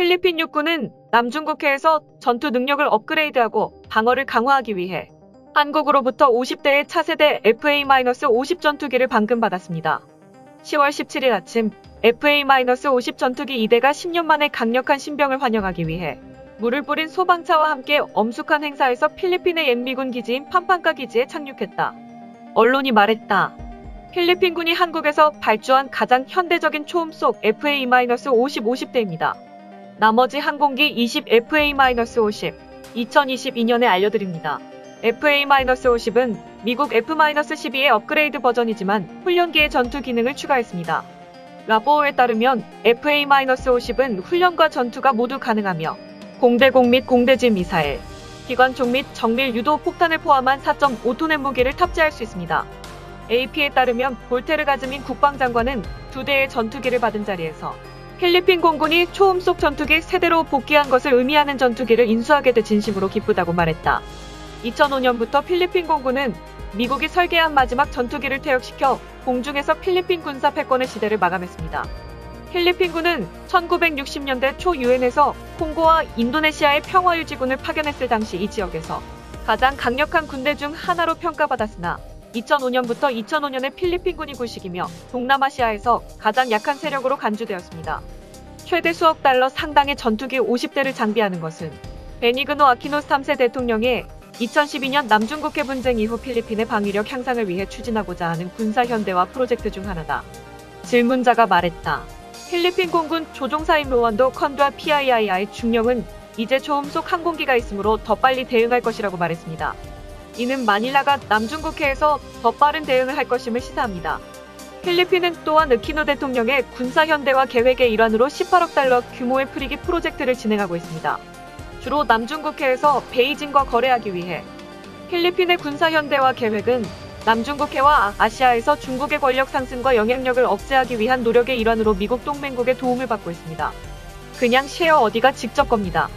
필리핀 육군은 남중국해에서 전투 능력을 업그레이드하고 방어를 강화하기 위해 한국으로부터 50대의 차세대 FA-50 전투기를 방문받았습니다. 10월 17일 아침 FA-50 전투기 2대가 10년 만에 강력한 신병을 환영하기 위해 물을 뿌린 소방차와 함께 엄숙한 행사에서 필리핀의 옛 미군 기지인 팜판카 기지에 착륙했다. 언론이 말했다. 필리핀군이 한국에서 발주한 가장 현대적인 초음속 FA-50 50대입니다. 나머지 항공기 20 FA-50, 2022년에 알려드립니다. FA-50은 미국 F-12의 업그레이드 버전이지만 훈련기의 전투 기능을 추가했습니다. 라보어에 따르면 FA-50은 훈련과 전투가 모두 가능하며 공대공 및 공대지 미사일, 기관총 및 정밀 유도 폭탄을 포함한 4.5톤의 무기를 탑재할 수 있습니다. AP에 따르면 볼테르 가즈민 국방장관은 2대의 전투기를 받은 자리에서 필리핀 공군이 초음속 전투기 세대로 복귀한 것을 의미하는 전투기를 인수하게 돼 진심으로 기쁘다고 말했다. 2005년부터 필리핀 공군은 미국이 설계한 마지막 전투기를 퇴역시켜 공중에서 필리핀 군사 패권의 시대를 마감했습니다. 필리핀군은 1960년대 초 유엔에서 콩고와 인도네시아의 평화유지군을 파견했을 당시 이 지역에서 가장 강력한 군대 중 하나로 평가받았으나 2005년부터 2005년에 필리핀군이 굴식이며 동남아시아에서 가장 약한 세력으로 간주되었습니다. 최대 수억 달러 상당의 전투기 50대를 장비하는 것은 베니그노 아키노스 3세 대통령의 2012년 남중국해 분쟁 이후 필리핀의 방위력 향상을 위해 추진하고자 하는 군사 현대화 프로젝트 중 하나다. 질문자가 말했다. 필리핀 공군 조종사인 로완도 컨두아 PII의 중령은 이제 초음속 항공기가 있으므로 더 빨리 대응할 것이라고 말했습니다. 이는 마닐라가 남중국해에서 더 빠른 대응을 할 것임을 시사합니다. 필리핀은 또한 으키노 대통령의 군사 현대화 계획의 일환으로 18억 달러 규모의 프리기 프로젝트를 진행하고 있습니다. 주로 남중국해에서 베이징과 거래하기 위해 필리핀의 군사 현대화 계획은 남중국해와 아시아에서 중국의 권력 상승과 영향력을 억제하기 위한 노력의 일환으로 미국 동맹국의 도움을 받고 있습니다. 그냥 셰어 어디가 직접 겁니다.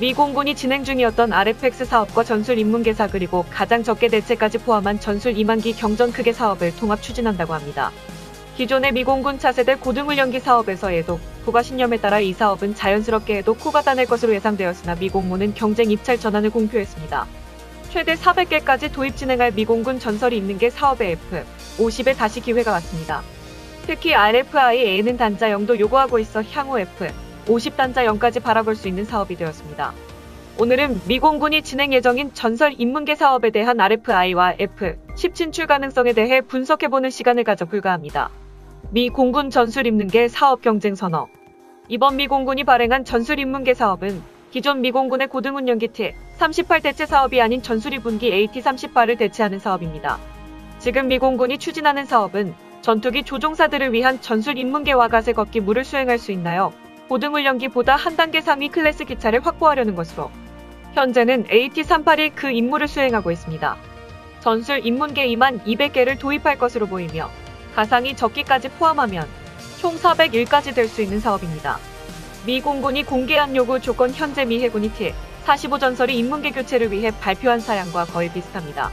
미 공군이 진행 중이었던 RFX 사업과 전술 인문계사 그리고 가장 적게 대체까지 포함한 전술 2만기 경전 크게 사업을 통합 추진한다고 합니다. 기존의 미 공군 차세대 고등훈련기 사업에서에도 국가 신념에 따라 이 사업은 자연스럽게 해도 코가 다낼 것으로 예상되었으나 미 공무는 경쟁 입찰 전환을 공표했습니다. 최대 400개까지 도입 진행할 미 공군 전설이 있는 게 사업의 F-50에 다시 기회가 왔습니다. 특히 RFIA는 단자 0도 요구하고 있어 향후 F-50 단자 0까지 바라볼 수 있는 사업이 되었습니다. 오늘은 미 공군이 진행 예정인 전설 인문계 사업에 대한 RFI와 F-10 진출 가능성에 대해 분석해보는 시간을 가져 불가합니다. 미 공군 전술 인문계 사업 경쟁 선언. 이번 미 공군이 발행한 전술 인문계 사업은 기존 미 공군의 고등훈련기 T-38 대체 사업이 아닌 전술 2분기 AT-38을 대체하는 사업입니다. 지금 미 공군이 추진하는 사업은 전투기 조종사들을 위한 전술 인문계와 가세 걷기 무를 수행할 수 있나요? 고등훈련기보다 한 단계 상위 클래스 기차를 확보하려는 것으로 현재는 AT-38이 그 임무를 수행하고 있습니다. 전술 인문계 2만 200개를 도입할 것으로 보이며 가상이 적기까지 포함하면 총 401까지 될 수 있는 사업입니다. 미 공군이 공개한 요구 조건 현재 미 해군이 T-45 전설이 인문계 교체를 위해 발표한 사양과 거의 비슷합니다.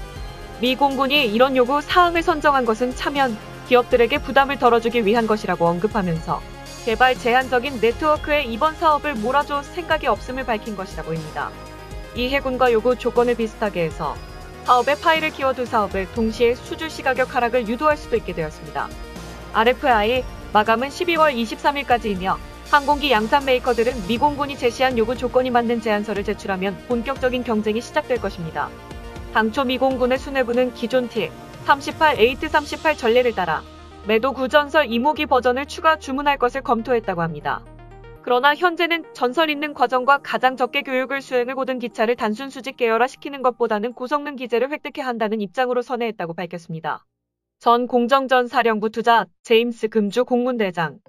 미 공군이 이런 요구 사항을 선정한 것은 차면 기업들에게 부담을 덜어주기 위한 것이라고 언급하면서 개발 제한적인 네트워크에 이번 사업을 몰아줄 생각이 없음을 밝힌 것이라 보입니다. 이 해군과 요구 조건을 비슷하게 해서 사업의 파일을 키워두 사업을 동시에 수주시 가격 하락을 유도할 수도 있게 되었습니다. RFI 마감은 12월 23일까지이며 항공기 양산 메이커들은 미 공군이 제시한 요구 조건이 맞는 제안서를 제출하면 본격적인 경쟁이 시작될 것입니다. 당초 미 공군의 수뇌부는 기존 T-38 AT-38 전례를 따라 매도 9전설 2모기 버전을 추가 주문할 것을 검토했다고 합니다. 그러나 현재는 전설 있는 과정과 가장 적게 교육을 수행을 고등 기차를 단순 수직 계열화시키는 것보다는 고성능 기재를 획득해야 한다는 입장으로 선회했다고 밝혔습니다. 전 공정전 사령부 투자 제임스 금주 공군대장.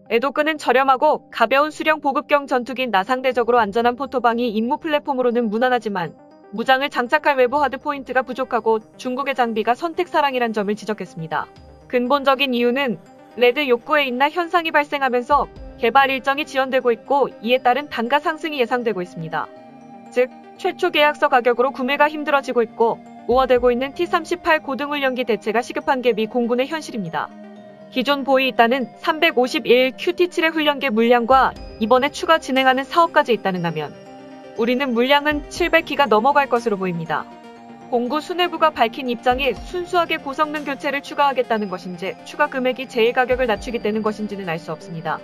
에도크는 저렴하고 가벼운 수령 보급경 전투기인 나상대적으로 안전한 포토방이 임무 플랫폼으로는 무난하지만 무장을 장착할 외부 하드 포인트가 부족하고 중국의 장비가 선택사랑이란 점을 지적했습니다. 근본적인 이유는 레드 욕구에 인하 현상이 발생하면서 개발 일정이 지연되고 있고 이에 따른 단가 상승이 예상되고 있습니다. 즉, 최초 계약서 가격으로 구매가 힘들어지고 있고 우워대고 있는 T-38 고등훈련기 대체가 시급한 게 미 공군의 현실입니다. 기존 보이 있다는 351QT7의 훈련계 물량과 이번에 추가 진행하는 사업까지 있다는다면 우리는 물량은 700기가 넘어갈 것으로 보입니다. 공구 수뇌부가 밝힌 입장이 순수하게 고성능 교체를 추가하겠다는 것인지 추가 금액이 제일 가격을 낮추겠다는 것인지는 알 수 없습니다.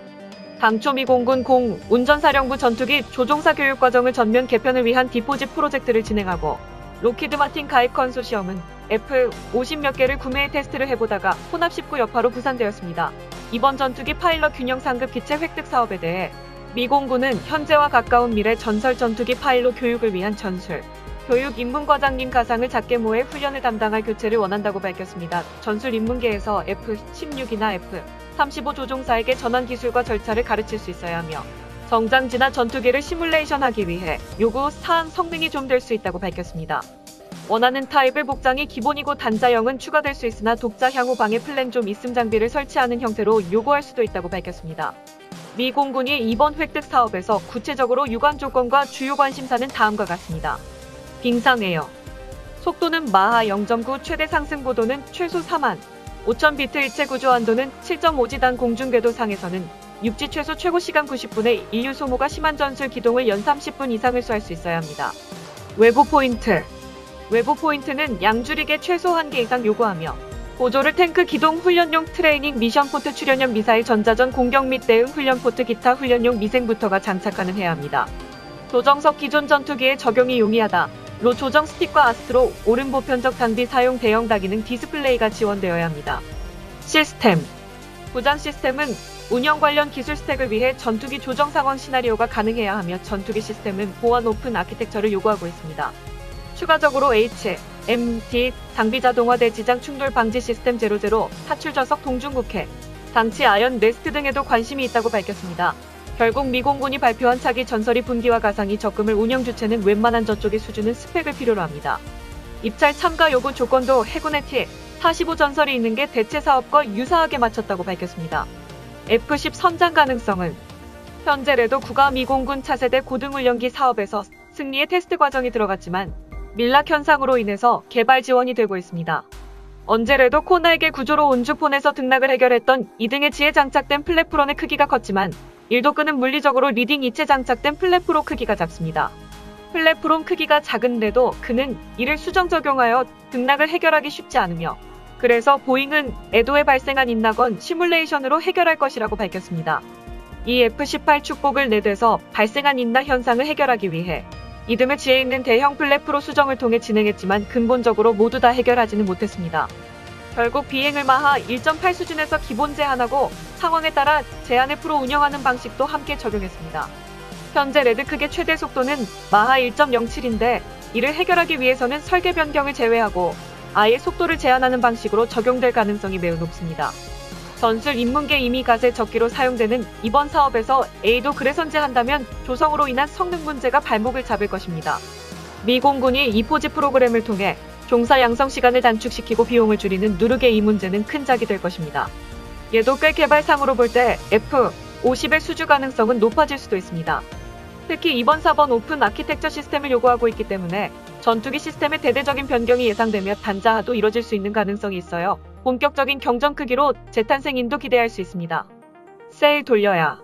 당초 미 공군 공운전사령부 전투기 조종사 교육 과정을 전면 개편을 위한 디포짓 프로젝트를 진행하고 로키드 마틴 가입 컨소시엄은 F-50 몇 개를 구매해 테스트를 해보다가 혼합 19 여파로 부산되었습니다. 이번 전투기 파일럿 균형 상급 기체 획득 사업에 대해 미 공군은 현재와 가까운 미래 전설 전투기 파일럿 교육을 위한 전술 교육 입문과장님 가상을 작게 모해 훈련을 담당할 교체를 원한다고 밝혔습니다. 전술 입문계에서 F-16이나 F-35 조종사에게 전환 기술과 절차를 가르칠 수 있어야 하며 정장지나 전투기를 시뮬레이션하기 위해 요구 사항 성능이 좀 될 수 있다고 밝혔습니다. 원하는 타입의 복장이 기본이고 단자형은 추가될 수 있으나 독자 향후 방해 플랜 좀 있음 장비를 설치하는 형태로 요구할 수도 있다고 밝혔습니다. 미 공군이 이번 획득 사업에서 구체적으로 유관 조건과 주요 관심사는 다음과 같습니다. 빙상에어 속도는 마하 0.9 최대 상승 고도는 최소 45,000비트 일체 구조 한도는 7.5지단 공중궤도상에서는 육지 최소 최고 시간 90분에 인류 소모가 심한 전술 기동을 연 30분 이상을 쏘할 수 있어야 합니다. 외부 포인트는 양줄이게 최소 1개 이상 요구하며 보조를 탱크 기동 훈련용 트레이닝 미션 포트 출연형 미사일 전자전 공격 및 대응 훈련 포트 기타 훈련용 미생부터가 장착하는 해야 합니다. 조정석 기존 전투기에 적용이 용이하다. 로 조정 스틱과 아스트로 오른 보편적 장비 사용 대형 다기능 디스플레이가 지원되어야 합니다. 시스템 부장 시스템은 운영 관련 기술 스택을 위해 전투기 조정 상황 시나리오가 가능해야 하며 전투기 시스템은 보안 오픈 아키텍처를 요구하고 있습니다. 추가적으로 HMD 장비 자동화 대지장 충돌 방지 시스템 00 타출 좌석 동중국해 장치 아연 네스트 등에도 관심이 있다고 밝혔습니다. 결국 미 공군이 발표한 차기 전설이 분기와 가상이 적금을 운영 주체는 웬만한 저쪽의 수준은 스펙을 필요로 합니다. 입찰 참가 요구 조건도 해군의 T-45 전설이 있는 게 대체 사업과 유사하게 맞췄다고 밝혔습니다. F-10 선장 가능성은 현재라도 구가 미 공군 차세대 고등훈련기 사업에서 승리의 테스트 과정이 들어갔지만 밀락 현상으로 인해서 개발 지원이 되고 있습니다. 언제라도 코날개 구조로 온주폰에서 등락을 해결했던 2등의 지에 장착된 플랫프론의 크기가 컸지만 일도 끄는 물리적으로 리딩 이체 장착된 플랫프로 크기가 작습니다. 플랫프론 크기가 작은데도 그는 이를 수정 적용하여 등락을 해결하기 쉽지 않으며 그래서 보잉은 애도에 발생한 인낙원 시뮬레이션으로 해결할 것이라고 밝혔습니다. 이 F-18 축복을 내대서 발생한 인낙 현상을 해결하기 위해 이듬해 지에 있는 대형 플랫프로 수정을 통해 진행했지만 근본적으로 모두 다 해결하지는 못했습니다. 결국 비행을 마하 1.8 수준에서 기본 제한하고 상황에 따라 제한을 풀어 운영하는 방식도 함께 적용했습니다. 현재 레드크의 최대 속도는 마하 1.07인데 이를 해결하기 위해서는 설계 변경을 제외하고 아예 속도를 제한하는 방식으로 적용될 가능성이 매우 높습니다. 전술 입문계 이미 가세 적기로 사용되는 이번 사업에서 A도 그래 선제한다면 조성으로 인한 성능 문제가 발목을 잡을 것입니다. 미 공군이 이 포지 프로그램을 통해 종사 양성 시간을 단축시키고 비용을 줄이는 누르게 이 문제는 큰 작이 될 것입니다. 얘도 꽤 개발상으로 볼 때 F-50의 수주 가능성은 높아질 수도 있습니다. 특히 이번 4번 오픈 아키텍처 시스템을 요구하고 있기 때문에 전투기 시스템의 대대적인 변경이 예상되며 단자화도 이뤄질 수 있는 가능성이 있어요. 본격적인 경전 크기로 재탄생인도 기대할 수 있습니다. 세일 돌려야.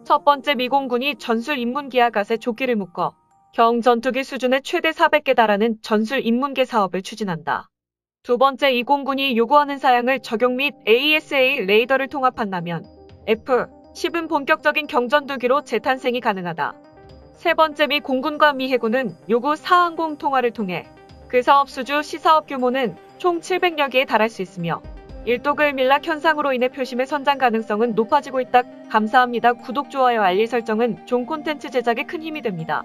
첫 번째 미 공군이 전술 입문기와 가세 조끼를 묶어 경 전투기 수준의 최대 400개 달하는 전술 입문계 사업을 추진한다. 두 번째 이 공군이 요구하는 사양을 적용 및 AESA 레이더를 통합한다면 F-10은 본격적인 경전투기로 재탄생이 가능하다. 세 번째 미 공군과 미 해군은 요구 사항공 통화를 통해 그 사업 수주 시사업 규모는 총 700여 개에 달할 수 있으며 일독을 밀락 현상으로 인해 표심의 선장 가능성은 높아지고 있다. 감사합니다. 구독, 좋아요, 알림 설정은 종 콘텐츠 제작에 큰 힘이 됩니다.